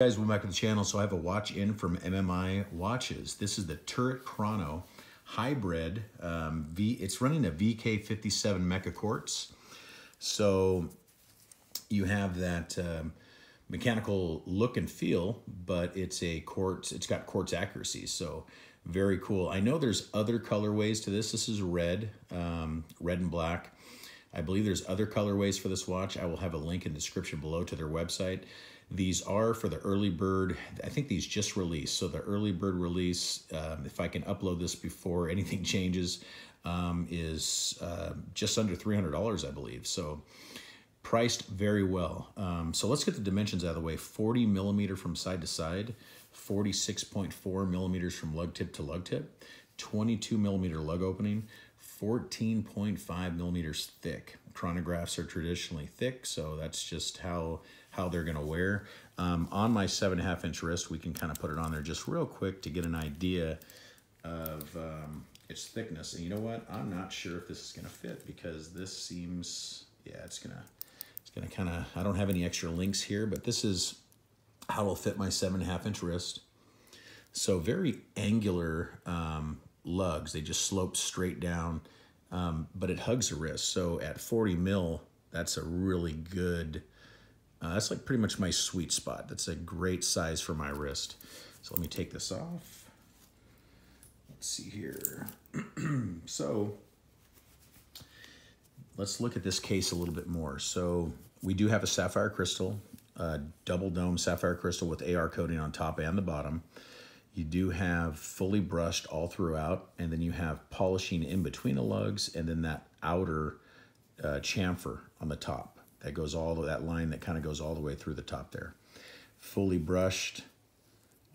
Guys, welcome back to the channel. So I have a watch in from MMI Watches. This is the Turret Chrono Hybrid. It's running a VK57 Mecha Quartz. So you have that mechanical look and feel, but it's a quartz. It's got quartz accuracy. So very cool. I know there's other colorways to this. This is red, red and black. I believe there's other colorways for this watch. I will have a link in the description below to their website. These are for the early bird. I think these just released. So the early bird release, if I can upload this before anything changes, is just under $300, I believe. So priced very well. So let's get the dimensions out of the way. 40 millimeter from side to side, 46.4 millimeters from lug tip to lug tip, 22 millimeter lug opening, 14.5 millimeters thick. Chronographs are traditionally thick, so that's just how they're gonna wear. On my 7.5 inch wrist, we can kind of put it on there just real quick to get an idea of its thickness. And you know what? I'm not sure if this is gonna fit because this seems, yeah, it's gonna kind of, I don't have any extra links here, but this is how it'll fit my 7.5 inch wrist. So very angular lugs. They just slope straight down, but it hugs the wrist. So at 40 mil, that's a really good, that's like pretty much my sweet spot. That's a great size for my wrist. So let me take this off. Let's see here. So let's look at this case a little bit more. So we do have a sapphire crystal, double dome sapphire crystal with AR coating on top and the bottom. You do have fully brushed all throughout, and then you have polishing in between the lugs, and then that outer chamfer on the top. That goes that line that kind of goes all the way through the top there. Fully brushed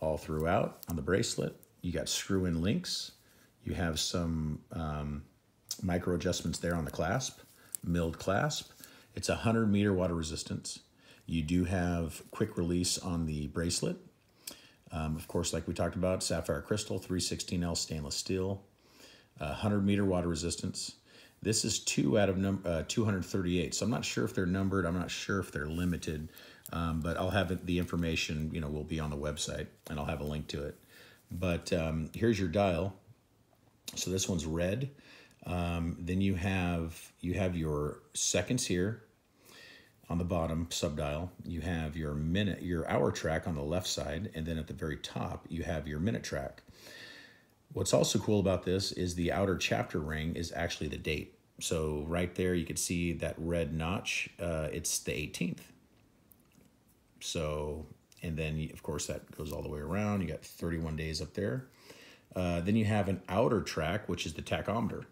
all throughout on the bracelet. You got screw-in links. You have some micro adjustments there on the clasp, milled clasp. It's 100 meter water resistance. You do have quick release on the bracelet. Of course, like we talked about, sapphire crystal, 316L stainless steel, 100 meter water resistance. This is 2 out of 238. So I'm not sure if they're numbered. I'm not sure if they're limited, but I'll have the information, will be on the website, and I'll have a link to it. But here's your dial. So this one's red. Then you have your seconds here on the bottom subdial. You have your hour track on the left side, and then at the very top you have your minute track. What's also cool about this is the outer chapter ring is actually the date. So right there you can see that red notch, it's the 18th. So, and then of course that goes all the way around. You got 31 days up there. Then you have an outer track, which is the tachometer,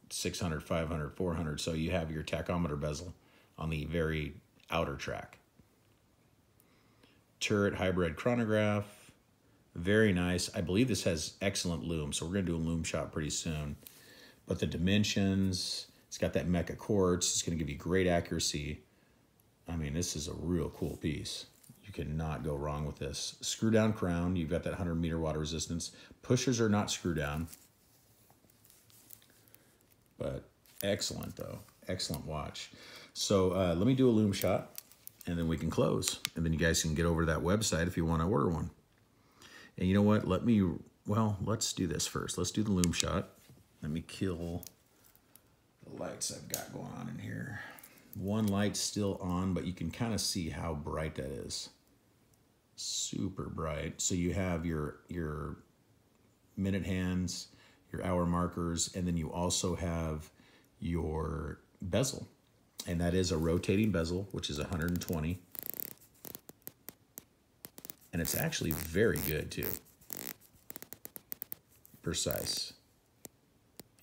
600, 500, 400. So you have your tachometer bezel on the very outer track. Turret hybrid chronograph, very nice. I believe this has excellent loom, so we're gonna do a loom shot pretty soon. But the dimensions, it's got that Mecha Quartz, it's gonna give you great accuracy. I mean, this is a real cool piece. You cannot go wrong with this. Screw down crown, you've got that 100 meter water resistance. Pushers are not screw down. But excellent though, excellent watch. So let me do a loom shot and then we can close. And then you guys can get over to that website if you want to order one. And you know what, let's do this first. Let's do the loom shot. Let me kill the lights I've got going on in here. One light's still on, but you can kind of see how bright that is. Super bright. So you have your minute hands, your hour markers, and then you also have your bezel. And that is a rotating bezel, which is 120. And it's actually very good too. Precise.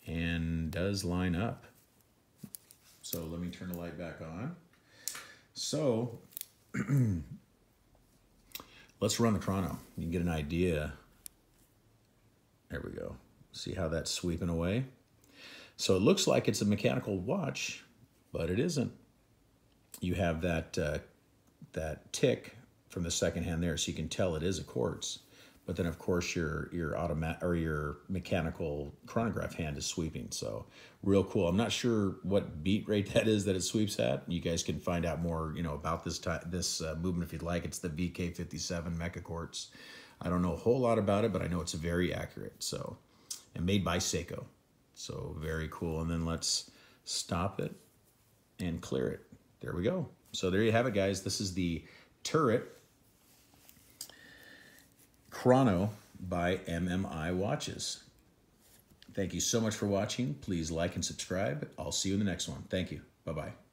And does line up. So let me turn the light back on. So let's run the chrono. You can get an idea. There we go. See how that's sweeping away? So it looks like it's a mechanical watch, but it isn't. You have that tick from the second hand there, so you can tell it is a quartz. but then of course your automatic or your mechanical chronograph hand is sweeping. So real cool. I'm not sure what beat rate that is that it sweeps at. You guys can find out more, about this movement if you'd like. It's the VK57 Mecha Quartz. I don't know a whole lot about it, but I know it's very accurate. So, and made by Seiko. So very cool. And then let's stop it and clear it. There we go. So there you have it, guys. This is the Turret Chrono by MMI Watches. Thank you so much for watching. Please like and subscribe. I'll see you in the next one. Thank you. Bye-bye.